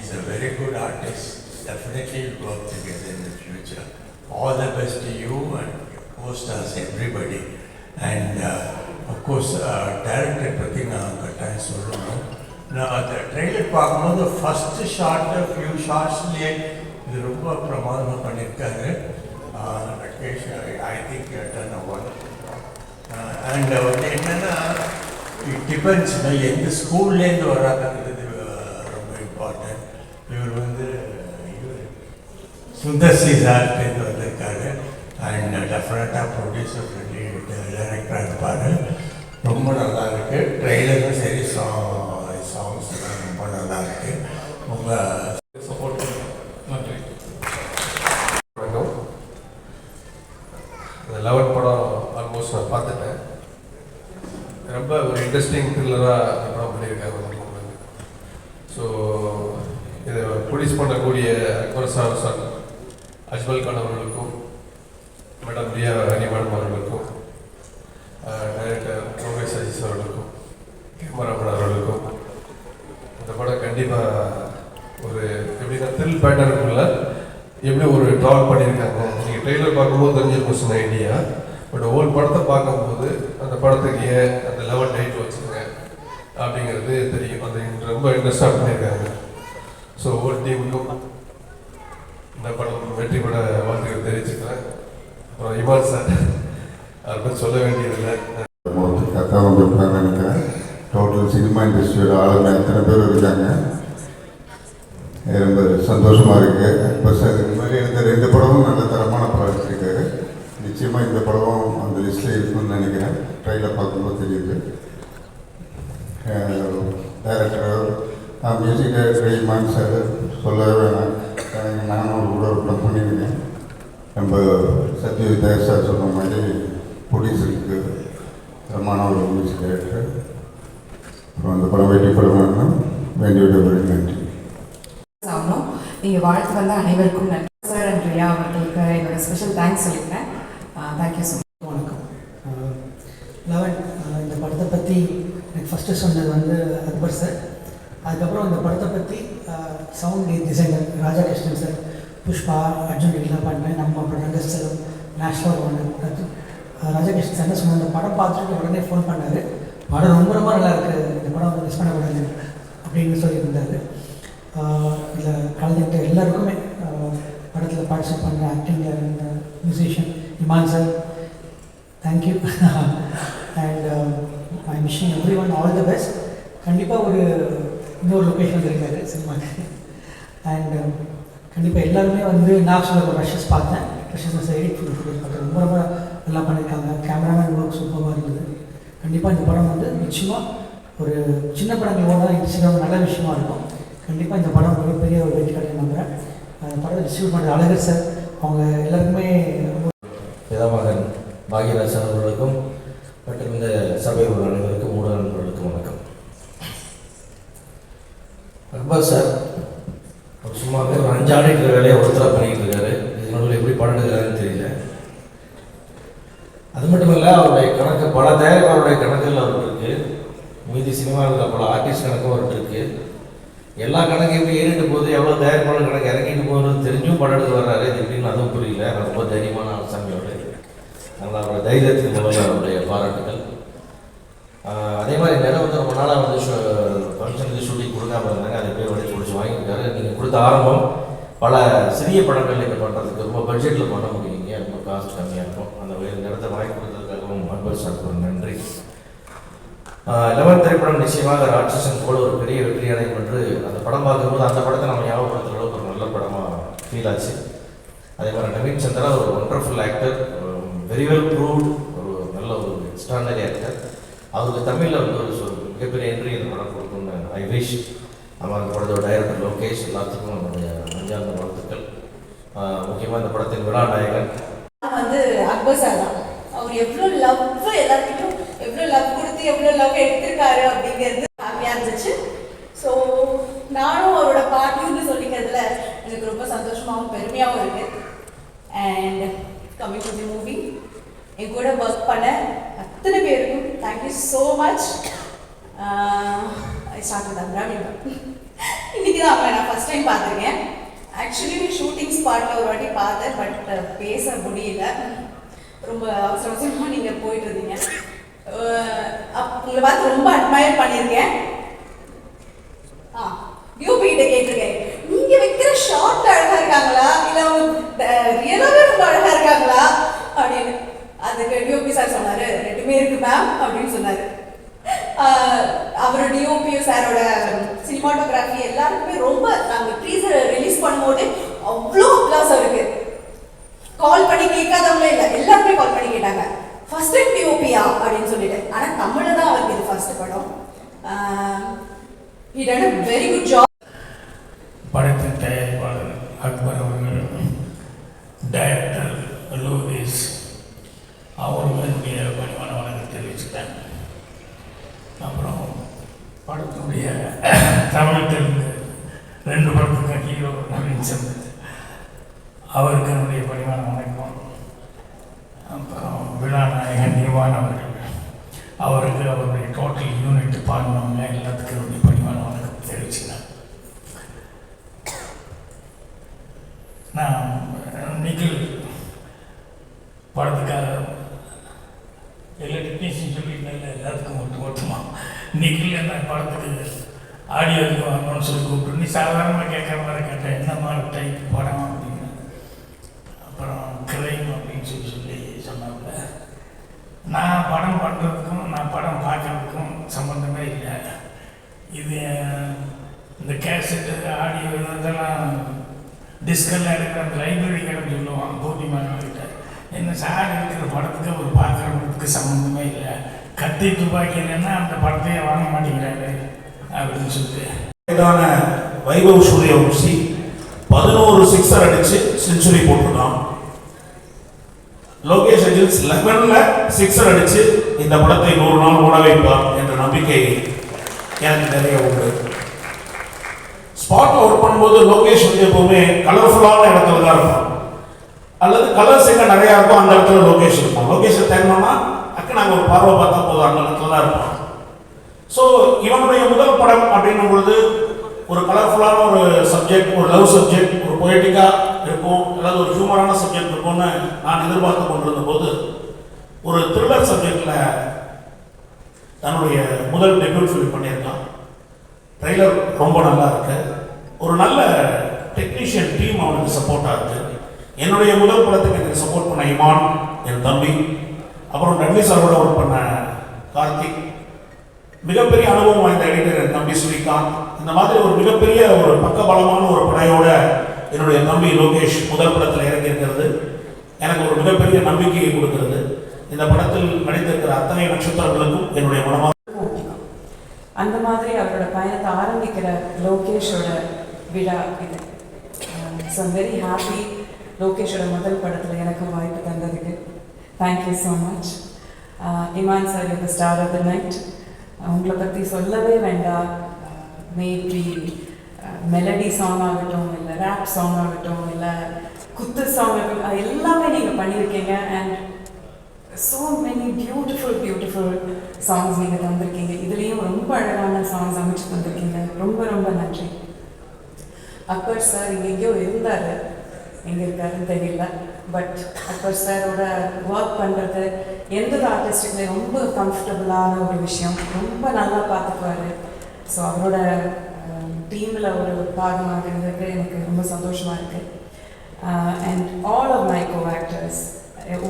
Is a very good artist. Definitely work together in the future. All the best to you and your co-stars, everybody. And of course, director பற்றி நான் கட்டாயம் சொல்லணும். நான் அந்த ட்ரெய்லர் பார்க்கும்போது ஃபஸ்ட்டு ஷார்ட்டு ஃபியூ ஷார்ட்ஸ்லேயே இது ரொம்ப பிரமாதமாக பண்ணியிருக்காரு. Rakesh, I think done one. And வந்து என்னென்னா இட் டிபெண்ட்ஸ் எந்த ஸ்கூல்லேருந்து வராங்கிறது ரொம்ப இம்பார்ட்டன்ட். இவர் வந்து சுந்தர் சி சார்லேருந்து வந்திருக்காரு. அண்ட் டெஃபினட்டாக ப்ரொடியூசர் ஃப்ரெண்ட்லி டைரக்டராக இருப்பார். ரொம்ப நல்லா இருக்குது. ட்ரெய்லரும் சரி, சாங்ஸ் ரொம்ப நல்லா இருக்குது. உங்கள் சப்போர்ட் நன்றி. வணக்கம். இந்த 11 படம் ஆல்மோஸ்ட் நான் பார்த்துட்டேன். ரொம்ப ஒரு இன்ட்ரெஸ்டிங் த்ரில்லராக படம் பண்ணியிருக்காங்க. ஸோ இதை ப்ரொடியூஸ் பண்ணக்கூடிய அக்பர் சார் அஜ்மல் கான் அவர்களுக்கும், மேடம் ரியா ராணி மேடம் அவர்களுக்கும், டைரக்டர் ரோகேஷ் அஜிஸ் அவர்களுக்கும், கேமராமேன் அவர்களுக்கும், இந்த படம் கண்டிப்பாக ஒரு எப்படின்னா த்ரில் பேட்டர்னுக்குள்ள எப்படி ஒரு ட்ராவல் பண்ணியிருக்காங்க. நீங்கள் ட்ரெய்லர் பார்க்கும்போது தெரிஞ்சிருக்கும் சின்ன ஐடியா. பட் ஹோல் படத்தை பார்க்கும்போது அந்த படத்துக்கு ஏன் அந்த 11 டைட்டில் வச்சுருங்க அப்படிங்கிறது தெரியும். அது ரொம்ப இன்ட்ரெஸ்டாக பண்ணியிருக்காங்க. ஸோ ஹோல் டீமுக்கும் இந்த படம் வெற்றி பட வாழ்த்துக்கள் தெரிவிச்சுக்கிறேன். அப்புறம் இமான் சார் அதை சொல்ல வேண்டியதில்லை. கதை வந்துருக்காங்க நினைக்கிறேன். டோட்டல் சினிமா இண்டஸ்ட்ரியோட ஆளுங்க எத்தனை பேர் இருக்காங்க. ரொம்ப சந்தோஷமாக இருக்குது. இப்போ சார் இது மாதிரி எடுத்த 2 படமும் நல்ல தரமான படம் எடுத்திருக்காரு. நிச்சயமாக இந்த படமும் அந்த லிஸ்ட்டில் இருக்குன்னு நினைக்கிறேன். ட்ரைலர் பார்க்கும்போது தெரியுது. Director music director Imman sir சொல்லவே வேணாம். நானும் கூட ஒரு படம் பண்ணியிருக்கேன். நம்ம சத்யஜித் சார் சொன்ன மாதிரி ப்ரொடியூசருக்கு தரமான ஒரு மியூசிக் டைரக்டர். அப்புறம் அந்த படம் வெற்றி படம் வேணும். வேண்டிய நன்றி. ஆகணும். நீங்கள் வாழ்த்து வந்த அனைவருக்கும் நன்றி. சார் அண்ட் ரியா அவர்களுக்கு என்னோட ஸ்பெஷல் தேங்க்ஸ் சொல்லிக்கிறேன். Thank you so much. வணக்கம். 11 இந்த படத்தை பற்றி எனக்கு ஃபஸ்ட்டு சொன்னது வந்து அக்பர் சார். அதுக்கப்புறம் இந்த படத்தை பற்றி sound designer Rajakrishnan sir, Pushpa, Arjun ரெட்டிலாம் பண்ணேன். நம்ம ப்ரொடக்டர் சார், நேஷ்னல் ஒன்று ராஜகிருஷ்ணன் சார் சொன்ன இந்த படம் பார்த்துட்டு உடனே ஃபோன் பண்ணார். படம் ரொம்ப ரொம்ப நல்லா இருக்குது, இந்த படம் வந்து மிஸ் பண்ணக்கூடாது அப்படின்னு சொல்லியிருந்தார். இதில் கலந்துக்கிட்ட எல்லாருக்குமே, படத்தில் பார்ட்டிசிபேட் பண்ணுற ஆக்டிங்கில் இருந்த musician Imman sir, thank you. And I wishing everyone all the best. கண்டிப்பாக ஒரு இன்னொரு லொக்கேஷன் வந்துருக்காரு சினிமாக்கு. அண்ட் கண்டிப்பாக எல்லாருமே வந்து நான் சொல்ல ஒரு ரஷஸ் பார்த்தேன். ரஷஸ் எடிட் ஃபுட்டேஜ் பார்த்தேன். ரொம்ப ரொம்ப நல்லா பண்ணியிருக்காங்க. கேமராமேன் ஒர்க் சூப்பராக இருந்தது. கண்டிப்பாக இந்த படம் வந்து நிச்சயமாக ஒரு சின்ன படங்களோட இன்ட்ரெஸ்டாக நல்ல விஷயமா இருக்கும். கண்டிப்பாக இந்த படம் மிகப்பெரிய ஒரு வெற்றி கடை நம்புகிறேன். அந்த படத்தை டிஸ்ட்ரிபியூட் பண்ணுற அழகர் சார், அவங்க எல்லாருக்குமே பிதாமகன் பாக்யராஜ் அவர்களுக்கும் மற்றும் இந்த சபை உள்ள அனைவருக்கும் ஊடக நண்பர்களுக்கும் வணக்கம். அக்பர் சார் அவர் சும்மா ஒரு 5 ஆண்டுகிற வேலையை ஒருத்தராக பண்ணிக்கிட்டு இருக்காரு. இதனுடைய எப்படி படம் எடுக்கிறாருன்னு தெரியல. அது மட்டும் இல்லை, அவருடைய கணக்கு பல தயாரிப்பாளருடைய கணக்குகள் அவருக்கு இருக்குது. மீதி சினிமாவில் இருக்கிற பல ஆர்டிஸ்ட் கணக்கும் அவருக்கு இருக்குது. எல்லா கணக்கு எப்படி ஏறிட்டு போகுது, எவ்வளோ தயாரிப்பாளர் கணக்கு இறங்கிட்டு போகுதுன்னு தெரிஞ்சும் படம் எடுத்து வர்றாரு. இது எப்படின்னு அதுவும் புரியல. ரொம்ப தைரியமான ஆசாமியோட அதனால் அவரோட தைரியத்துக்கு முதல்ல அவருடைய பாராட்டுகள். அதே மாதிரி நிறைய வந்து ரொம்ப நாளாக வந்து ஃபங்க்ஷனுக்கு ஷூட்டிங் கொடுக்காம இருந்தாங்க. அதை போய் வடிச்சு பிடிச்சி வாங்கியிருக்காரு. நீங்கள் கொடுத்த ஆரம்பம் பல சிறிய படங்கள் நீங்கள் பண்ணுறதுக்கு ரொம்ப பட்ஜெட்டில் பண்ண முடியுங்க, ரொம்ப காஸ்ட் கம்மியாக இருக்கும். அந்த இந்த இடத்த வாங்கி கொடுத்ததுக்காகவும் அக்பர் சாருக்கு ஒரு நன்றி. 11 திரைப்படம் நிச்சயமாக ராட்சசன் போல ஒரு பெரிய வெற்றி அடையும் என்று அந்த படம் பார்க்கும்போது அந்த படத்தை நம்ம ஞாபகப்படுத்துகிற அளவுக்கு ஒரு நல்ல படமாக ஃபீல் ஆச்சு. அதே மாதிரி நவீன் சந்திரா ஒரு wonderful actor, very well proved, ஒரு நல்ல ஒரு எக்ஸ்ட்ரானரி ஆக்டர். அவருக்கு தமிழில் வந்து ஒரு மிகப்பெரிய என்ட்ரி இந்த படம் கொடுக்கணும்னு ஐ விஷ். நம்ம அந்த படத்தோட டைரக்டர் லோகேஷ் எல்லாத்துக்கும் நம்முடைய நெஞ்சார்ந்த வாழ்த்துக்கள். முக்கியமாக இந்த படத்தின் விழா நாயகன் வந்து அக்பர் சார் தான். அவர் லவ் எடுத்திருக்காரு அப்படிங்கிறது ஹாப்பியாக இருந்துச்சு. ஸோ நானும் அவரோட பார்ட்னர்னு சொல்லிக்கிறதுல எனக்கு ரொம்ப சந்தோஷமாகவும் பெருமையாகவும் இருக்குது. And coming to the movie, என் கூட ஒர்க் பண்ண அத்தனை பேருக்கும் thank you so much. I start with அப்ராமின். இன்னைக்கு தான் அவங்களை நான் ஃபஸ்ட் டைம் பார்த்துருக்கேன். ஆக்சுவலி ஷூட்டிங் ஸ்பாட்டில் ஒரு வாட்டி பார்த்தேன், பட் பேச முடியல. ரொம்ப அவசரமாக நீங்கள் போயிட்டு இருந்தீங்க. உங்களை பார்த்து ரொம்ப அட்மையர் பண்ணியிருக்கேன். டியூபி கிட்ட கேட்டிருக்கேன், நீங்க வைக்கிற ஷார்ட் அழகா இருக்காங்களா இல்ல ரியலாவே ரொம்ப அழகா இருக்காங்களா அப்படின்னு. அதுக்கு டிஓபி சார் சொன்னாரு, ரெண்டுமே இருக்கு மேம் அப்படின்னு சொன்னாரு. அவரோட டிஓபி சாரோட சினிமாட்டோகிராஃபி எல்லாருக்குமே ரொம்ப, நாங்கள் ட்ரீசர் ரிலீஸ் பண்ணும்போது அவ்வளோ அப்ளாஸ் இருக்கு. கால் பண்ணி கேட்காதவங்களே இல்லை, எல்லாருமே கால் பண்ணி கேட்டாங்க, ஃபர்ஸ்ட் டைம் டிஓபியா அப்படின்னு சொல்லிட்டு. ஆனால் தமிழில் தான் அவருக்கு இது ஃபர்ஸ்ட் படம். He did a very good job. படத்தின் தயாரிப்பாளர் அக்பர் அவர்கள், டைரக்டர் லூயிஸ் அவர்களுடைய பணிவான வணக்கத்தை தெரிவிச்சுட்டேன். அப்புறம் படத்தினுடைய தமிழ் தெலுங்கு 2 படத்துக்கு ஹீரோ நவீன் சம்பத் அவருக்கு என்னுடைய பணிவான வணக்கம். அப்புறம் விழாநாயகன் நிவான் அவர்கள், அவருக்கு அவருடைய டோட்டல் யூனிட் பாடினவங்க எல்லாத்துக்கும் என்னுடைய பணிவான வணக்கம் தெரிவிச்சுக்கிறேன். நான் நிகில் படத்துக்காக எல்லா டெக்னீஷியன் சொல்லியிருந்தாங்க, எல்லாத்துக்கும் மொத்தமாக நிகில் என்ன படத்துக்கு ஆடியோக்கு வரணும்னு சொல்லி கூப்பிட்டு, நீ சாதாரணமாக கேட்குற மாதிரி கேட்டேன், என்ன மாதிரி டைப் படம் அப்படின்னு. அப்புறம் கிரைம் அப்படின்னு சொல்லி சொன்னாங்க. நான் படம் பண்ணுறதுக்கும் நான் படம் பார்க்குறதுக்கும் சம்மந்தமே இல்லை. இது இந்த கேசட்டு ஆடியோ இதெல்லாம் டிஸ்கெல்லாம் எடுக்கிற அந்த லைப்ரரி கடைன்னு சொல்லுவாங்க போட்டி மாணவர்கிட்ட. என்ன சார் இருக்கிற படத்துக்கு ஒரு பார்க்குறதுக்கு சம்மந்தமே இல்லை, கத்தி துப்பாக்கி இல்லைன்னா அந்த படத்தையே வாங்க மாட்டேங்கிறாரு அப்படின்னு சொல்லிட்டு. இதான வைபவ் சூரியவம்சி 11 சிக்ஸர் அடித்து செஞ்சுரி போட்டிருக்கான். லோகேஷ் அஜில்ஸ் 11ல் சிக்ஸர் அடித்து இந்த படத்தை 100 நாள் ஓட வைப்பார் என்ற நம்பிக்கை எனக்கு நிறைய உண்டு. ஸ்பாட்டில் ஒர்க் பண்ணும்போது லோகேஷ் வந்து எப்பவுமே கலர்ஃபுல்லான இடத்துல தான் இருக்கும், அல்லது கலர்ஸ் எங்கே நிறையா இருக்கும் அந்த இடத்துல லோகேஷ் இருக்கும். லோகேஷை தேடணும்னா அக்கு நாங்கள் ஒரு பார்வை பார்த்தா போதும், அந்த இடத்துல தான் இருப்போம். ஸோ இவனுடைய முதல் படம் அப்படின்னும் பொழுது ஒரு கலர்ஃபுல்லான ஒரு சப்ஜெக்ட், ஒரு லவ் சப்ஜெக்ட், ஒரு பொயட்டிக்காக இருக்கும், அல்லது ஒரு ஹியூமரான சப்ஜெக்ட் இருக்கும்னு நான் எதிர்பார்த்து கொண்டிருந்த போது ஒரு த்ரில்லர் சப்ஜெக்டில் தன்னுடைய முதல் டெபியூட் ஃபிலிம் பண்ணியிருக்கான். ட்ரெய்லர் ரொம்ப நல்லா இருக்கு. ஒரு நல்ல டெக்னீஷியன் டீம் அவனுக்கு சப்போர்ட்டாக இருக்குது. என்னுடைய முதல் படத்துக்கு எனக்கு சப்போர்ட் பண்ண இமான் என் தம்பி, அப்புறம் ரன்வீர் சாரோட ஒர்க் பண்ண கார்த்திக், மிகப்பெரிய அனுபவம் வாய்ந்த எடிட்டர் என் தம்பி ஸ்ரீகாந்த். இந்த மாதிரி ஒரு மிகப்பெரிய ஒரு பக்கபலமான ஒரு படையோட என்னுடைய தம்பி லோகேஷ் முதல் படத்தில் இறங்கியிருக்கிறது எனக்கு ஒரு மிகப்பெரிய நம்பிக்கையை கொடுக்கிறது. இந்த படத்தில் நடித்திருக்கிற அத்தனை நட்சத்திரங்களுக்கும் என்னுடைய மனமாக அந்த மாதிரி அவரோட பயணத்தை ஆரம்பிக்கிற லோகேஷோட விழா இது. ஸோ ஐம் வெரி ஹாப்பி லோகேஷோட முதல் படத்தில் எனக்கு வாய்ப்பு தந்ததுக்கு. Thank you so much. Imman sir you the star of the night. உங்களை பற்றி சொல்லவே வேண்டாம். மேபி மெலடி சாங் ஆகட்டும், இல்லை ரேப் சாங் ஆகட்டும், இல்லை குத்து சாங் ஆகட்டும், அது எல்லாமே நீங்கள் பண்ணியிருக்கீங்க. And so many beautiful songs நீங்கள் தந்திருக்கீங்க. இதுலேயும் ரொம்ப அழகான சாங்ஸ் அமைச்சு தந்திருக்கீங்க. ரொம்ப ரொம்ப நன்றி. அக்பர் சார் இங்கே எங்கேயோ இருந்தார், எங்கே இருக்காருன்னு தெரியல. பட் அக்பர் சாரோட ஒர்க் பண்ணுறது எந்த ஒரு ஆர்டிஸ்ட்டுக்குமே ரொம்ப கம்ஃபர்டபுளான ஒரு விஷயம். ரொம்ப நல்லா பார்த்துக்குவார். ஸோ அவரோட டீமில் ஒரு பாகமாக இருந்தது எனக்கு ரொம்ப சந்தோஷமாக இருக்குது. And all of my co actors,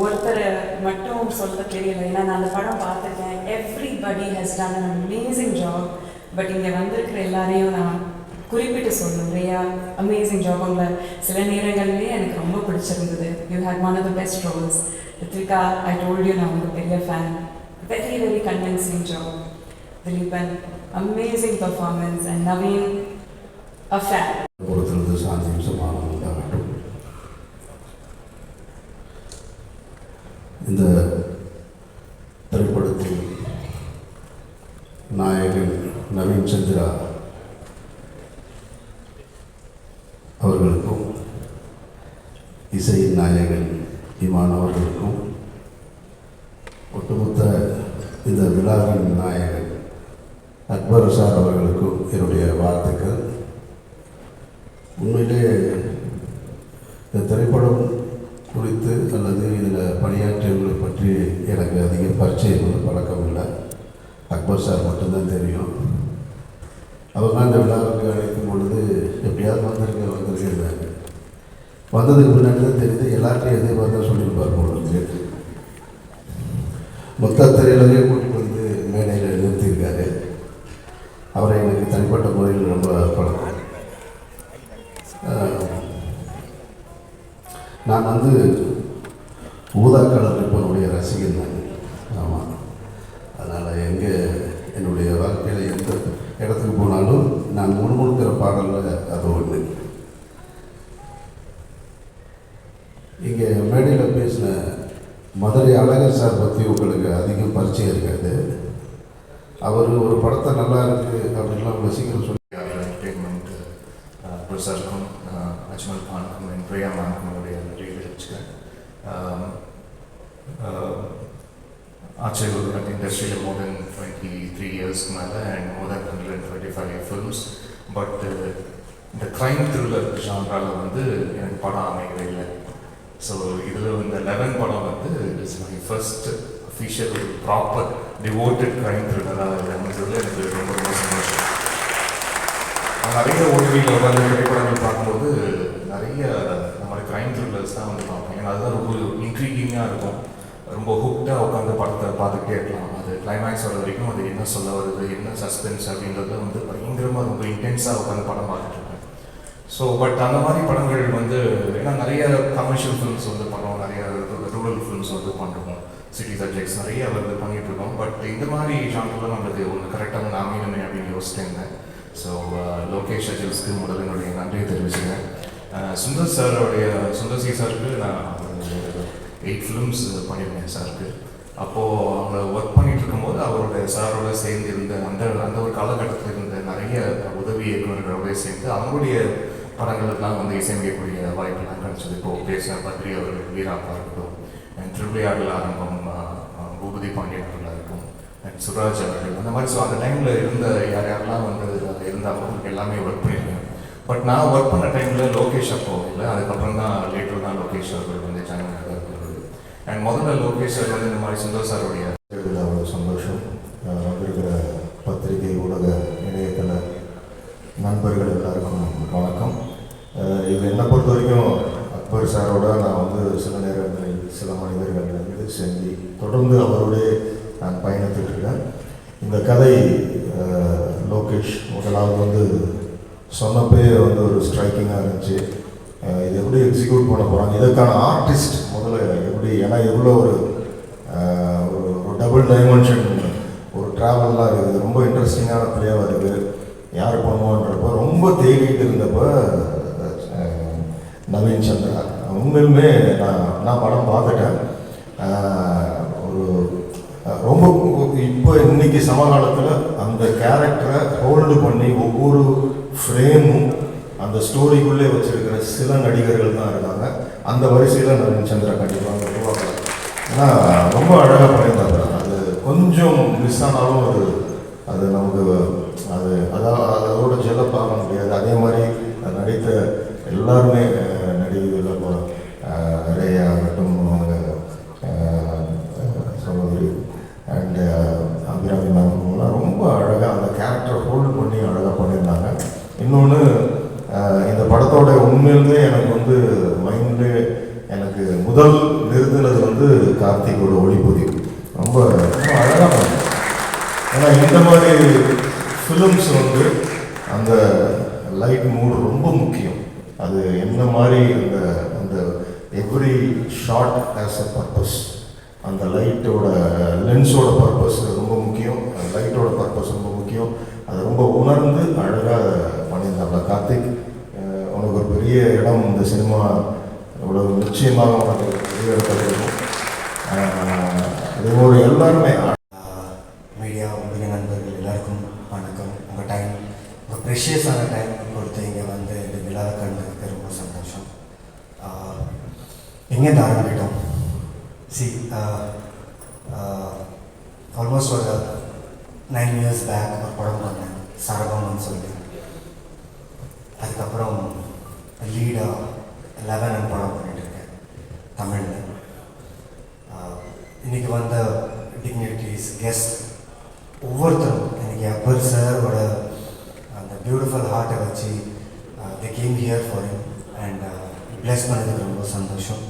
ஒருத்தர் மட்டும் சொல்ல தெரியல, ஏன்னா நான் அந்த படம் பார்த்துருக்கேன். Everybody has done an amazing job. But இங்கே வந்திருக்கிற எல்லாரையும் நான் குறிப்பிட்டு சொல்லணும். Riya amazing job. உங்களை சில நேரங்கள்லேயே எனக்கு ரொம்ப பிடிச்சிருந்தது. You had one of the best roles. Rithvika, I told you, நான் உங்கள் பெரிய fan. Very very convincing job. Dhileepan, amazing performance. And Naveen, a fan. பொறுத்திருந்து சாந்தியும் சமாதானம் உண்டாகட்டும். இந்த திரைப்படத்தில் நாயகன் நவீன் சந்திரா அவர்களுக்கும் இசையின் நாயகன் இமான் அவர்களுக்கும் ஒட்டுமொத்த இந்த விழாவின் நாயகன் அக்பர் சார் அவர்களுக்கும் என்னுடைய வாழ்த்துக்கள். உண்மையிலே இந்த திரைப்படம் குறித்து அல்லது இதில் பணியாற்றியவர்களை பற்றி எனக்கு அதிக பரிச்சயம் பழக்கம் இல்லை. அக்பர் சார் மட்டும்தான் தெரியும். அவங்க அந்த விழாவுக்கு அழைக்கும் பொழுது எப்படியாவது வந்திருக்கிறாங்க. வந்ததுக்கு முன்னாடி தான் தெரியுது எல்லாத்தையும் எதே பார்த்தா சொல்லியிருப்பார் போல. மொத்த திரையிலேயே கூட்டிகிட்டு வந்து மேடையில் நிறுத்தியிருக்காரு. அவரை எனக்கு தனிப்பட்ட முறையில் ரொம்ப பழக்கம். நான் வந்து ஊதா கலர் ரிப்பனுடைய ரசிகன் நான். ஆமாம், அதனால் எங்கே என்னுடைய வாழ்க்கையில் எந்த இடத்துக்கு போனாலும் நான் முணுமுணுக்கிற பாடலில் அது ஒன்று. இங்கே மேடையில் பேசின மதுரை அழகர் சார் பற்றி உங்களுக்கு அதிகம் பரிச்சயம் இருக்காது. அவர் ஒரு படத்தை நல்லா இருக்குது அப்படின்லாம் ரசிகர் சொல்லி என்டர்டெயின்மெண்ட் ப்ரொசருக்கும் அஜ்மல் கானுக்கும் என் பிரியா மேம்னுடைய நன்றி தெரிவிச்சுக்கிறேன். ஆச்சரிய இண்டஸ்ட்ரியில் மோர் தென் 23 இயர்ஸ்க்கு மேலே and more then 135 films. But இந்த க்ரைம் த்ரில்லர் ஜான்ராவில் வந்து எனக்கு படம் அமையவே இல்லை. ஸோ இதில் இந்த 11 படம் வந்து it's my first official proper devoted crime த்ரில்லராக அமைஞ்சதில் எனக்கு ரொம்ப ரொம்ப சந்தோஷம். நிறைய ஓடிவியில் உட்காந்து திரைப்படங்கள் பார்க்கும்போது நிறைய இந்த மாதிரி க்ரைம் த்ரில்லர்ஸ் தான் வந்து பார்ப்பேன். ஏன்னா அதுதான் ரொம்ப இன்ட்ரீகிங்காக இருக்கும். ரொம்ப ஹுக்டாக உட்காந்து படத்தை பார்த்துக்கிட்டே இருக்கலாம். அது கிளைமேக்ஸ் வர வரைக்கும் அது என்ன சொல்ல வருது, என்ன சஸ்பென்ஸ் அப்படின்றத வந்து பயங்கரமாக ரொம்ப இன்டென்ஸாக உட்காந்து படம் பார்த்துட்டு இருக்கேன். ஸோ பட் அந்த மாதிரி படங்கள் வந்து ஏன்னா நிறைய கமர்ஷியல் ஃபிலிம்ஸ் வந்து பண்ணுறோம், நிறைய ரூரல் ஃபிலிம்ஸ் வந்து பண்ணுறோம், சிட்டி சப்ஜெக்ட்ஸ் நிறைய வந்து பண்ணிகிட்டு இருக்கோம். பட் இந்த மாதிரி ஜான்ரில் நம்மளுக்கு ஒன்று கரெக்டாக வந்து அமையணுமே அப்படின்னு யோசிச்சிருந்தேன். ஸோ லோகேஷ் அஜில்ஸ்க்கு முதல்ல என்னுடைய நன்றியை தெரிவிச்சுக்கிறேன். சுந்தர் சி சாருக்கு நான் 8 ஃபிலிம்ஸ் பண்ணியிருந்தேன் சாருக்கு. அப்போது அவங்க ஒர்க் பண்ணிகிட்டு இருக்கும்போது அவருடைய சாரோட சேர்ந்து இருந்த அந்த ஒரு காலகட்டத்தில் இருந்த நிறைய உதவி இயக்குநர்களோட சேர்ந்து அவங்களுடைய படங்களுக்கெல்லாம் வந்து இசையமைக்கக்கூடிய வாய்ப்புலாம் கிடைச்சது. இப்போது பேசின பத்ரி அவர்கள், வீராப்பா இருக்கட்டும், அண்ட் திருவிளையாடல் ஆரம்பம் பூபதி பாண்டியன் அவர்களாக இருக்கும், அண்ட் சுராஜ் அவர்கள், அந்த மாதிரி. ஸோ அந்த டைமில் இருந்த யாரெல்லாம் வந்து இருந்தாலும் அவங்களுக்கு எல்லாமே ஒர்க் பண்ணியிருக்கேன். பட் நான் ஒர்க் பண்ண டைமில் லோகேஷ் அப்போ இல்லை, அதுக்கப்புறம் தான் லேட்டர் தான் லோகேஷ் அவர்கள் வந்து ஜாயின் பண்ணாங்க. அண்ட் முதல்ல லோகேஷ் சார் வந்து இந்த மாதிரி சுந்தர் சாருடைய இதில் அவ்வளோ சந்தோஷம். வந்திருக்கிற பத்திரிகை ஊடக இணையதள நண்பர்கள் எல்லாருக்கும் வணக்கம். இது என்னை பொறுத்த வரைக்கும் அக்பர் சாரோட நான் வந்து சில நேரங்களில் சில மனிதர்கள் செஞ்சு தொடர்ந்து அவருடைய நான் பயணித்துட்டு இருக்கேன். இந்த கதை லோகேஷ் முதலாவது வந்து சொன்னப்பே வந்து ஒரு ஸ்ட்ரைக்கிங்காக இருந்துச்சு. இது எப்படி எக்ஸிக்யூட் பண்ண போகிறாங்க, இதற்கான ஆர்டிஸ்ட் முதல்ல எப்படி, ஏன்னா எவ்வளோ ஒரு டபுள் டைமென்ஷன் ஒரு ட்ராவல்லாம் இருக்குது, ரொம்ப இன்ட்ரெஸ்டிங்கான பிளேவாக இருக்குது, யார் பண்ணுவான்றப்போ ரொம்ப தேடிட்டு இருந்தப்போ நவீன் சந்திரா உண்மையிலுமே நான் படம் பார்த்துட்டேன். ஒரு ரொம்ப இப்போ இன்னைக்கு சமகாலத்தில் அந்த கேரக்டரை ஹோல்டு பண்ணி ஒவ்வொரு ஃப்ரேமும் அந்த ஸ்டோரிக்குள்ளே வச்சுருக்கிற சில நடிகர்கள் தான் இருக்காங்க. அந்த வரிசையில் நவீன் சந்திரா கண்டிப்பாக உருவாக்கலாம். ஏன்னா ரொம்ப அழகாக பண்ணியிருந்தாங்க. அது கொஞ்சம் மிஸ் ஆனாலும் அது நமக்கு அதோட ஜெலப் ஆக முடியாது. அதே மாதிரி நடித்த எல்லாருமே நடிகர்கள் ரேயா ஆகட்டும், சகோதரி அண்டு அபிராமி மேம்லாம் ரொம்ப அழகாக அந்த கேரக்டரை ஹோல்டு பண்ணி அழகாக பண்ணியிருந்தாங்க. இன்னொன்று இந்த படத்தோட உண்மையிலே எனக்கு வந்து மைண்டு எனக்கு முதல் நிறுத்தினது வந்து கார்த்திகோட ஒளிப்பதிவு ரொம்ப ரொம்ப அழகாக. ஏன்னா இந்த மாதிரி ஃபிலிம்ஸ் வந்து அந்த லைட் மூடு ரொம்ப முக்கியம். அது என்ன மாதிரி அந்த every shot as a purpose, அந்த லைட்டோட லென்ஸோட பர்பஸ் ரொம்ப முக்கியம், லைட்டோட பர்பஸ் ரொம்ப முக்கியம். அதை ரொம்ப உணர்ந்து அழகாக பண்ணியிருந்தாங்க. கார்த்திக், உனக்கு ஒரு பெரிய இடம் இந்த சினிமா இவ்வளோ நிச்சயமாக உனக்கு பெரிய இடத்துல இருக்கும். அது ஒரு எல்லாருமே மீடியா உடைய நண்பர்கள் நண்பர்கள் எல்லாருக்கும் வணக்கம். உங்கள் டைம், உங்கள் ப்ரெஷியஸான டைம் கொடுத்து இங்கே வந்து இந்த விழாவை கண்டதுக்கு ரொம்ப சந்தோஷம். எங்கேருந்து ஆரம்பிட்டோம்? ஆல்மோஸ்ட் ஒரு 9 years பேக் ஒரு படம் பண்ணேன், சரபம்னு சொல்லி. அதுக்கப்புறம் லீடாக 11 படம் பண்ணிட்டுருக்கேன் தமிழில். இன்றைக்கி வந்த டிக்னிட்டரிஸ், கெஸ்ட் ஒவ்வொருத்தரும் இன்றைக்கி அக்பர் சாரோட அந்த பியூட்டிஃபுல் ஹார்ட்டை வச்சு the game here for him and plus பண்ணதுக்கு ரொம்ப சந்தோஷம்.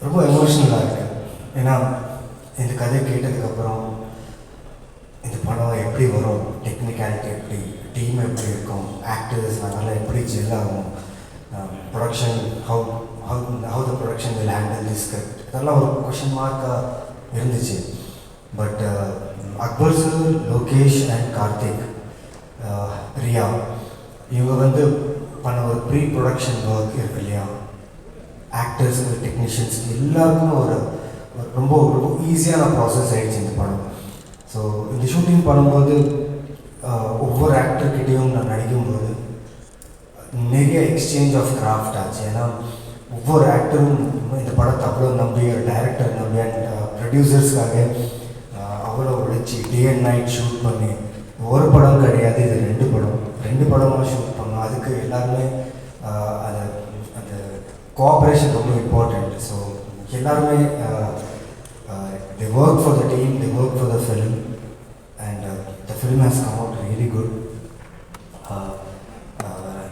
ரொம்ப எமோஷ்னலாக இருக்குது. ஏன்னா இந்த கதை கேட்டதுக்கப்புறம் இந்த படம் எப்படி வரும், டெக்னிக்காலிட்டி எப்படி, டீம் எப்படி இருக்கும், ஆக்டர்ஸ் அதனால் எப்படி ஜெல் ஆகும், production how the production will handle this script, இதெல்லாம் ஒரு கொஷின் மார்க்காக இருந்துச்சு. But Akbar sir, Lokesh and Karthik, Riya இவங்க வந்து பண்ண ஒரு ப்ரீ ப்ரொடக்ஷன் ஒர்க் இருக்கு இல்லையா, ஆக்டர்ஸுக்கு டெக்னீஷியன்ஸுக்கு எல்லாருக்குமே ஒரு ரொம்ப ரொம்ப ஈஸியான ப்ராசஸ் ஆகிடுச்சு இந்த படம். ஸோ இந்த ஷூட்டிங் பண்ணும்போது ஒவ்வொரு ஆக்டர்கிட்டையும் நான் நடிக்கும்போது நிறைய எக்ஸ்சேஞ்ச் ஆஃப் கிராஃப்ட் ஆச்சு. ஏன்னா ஒவ்வொரு ஆக்டரும் இந்த படத்தை அவ்வளோ நம்பி, ஒரு டைரக்டர் நம்பி அண்ட் ப்ரொடியூசர்ஸ்க்காக அவ்வளோ உழைச்சி டே அண்ட் நைட் ஷூட் பண்ணி, ஒரு படம் கிடையாது, இது 2 படமாக ஷூட் பண்ணோம். அதுக்கு எல்லாருமே அது அந்த கோஆப்ரேஷன் ரொம்ப இம்பார்ட்டண்ட். ஸோ எல்லாருமே they work for the team, they work for the film, and the film has come out really good.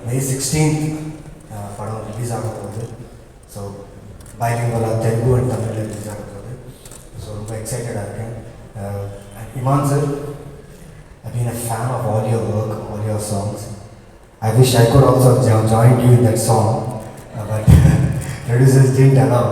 May 16th படம் ரிலீஸ் ஆக போகுது. ஸோ பைலிங்குவலாக தெலுங்கு அண்ட் தமிழில் ரிலீஸ் ஆக போகுது. ஸோ ரொம்ப எக்ஸைட்டடாக இருக்கேன். Imman sir, I've been a fan of all your work, all your songs. I wish I could also join you in that song, but producers didn't allow.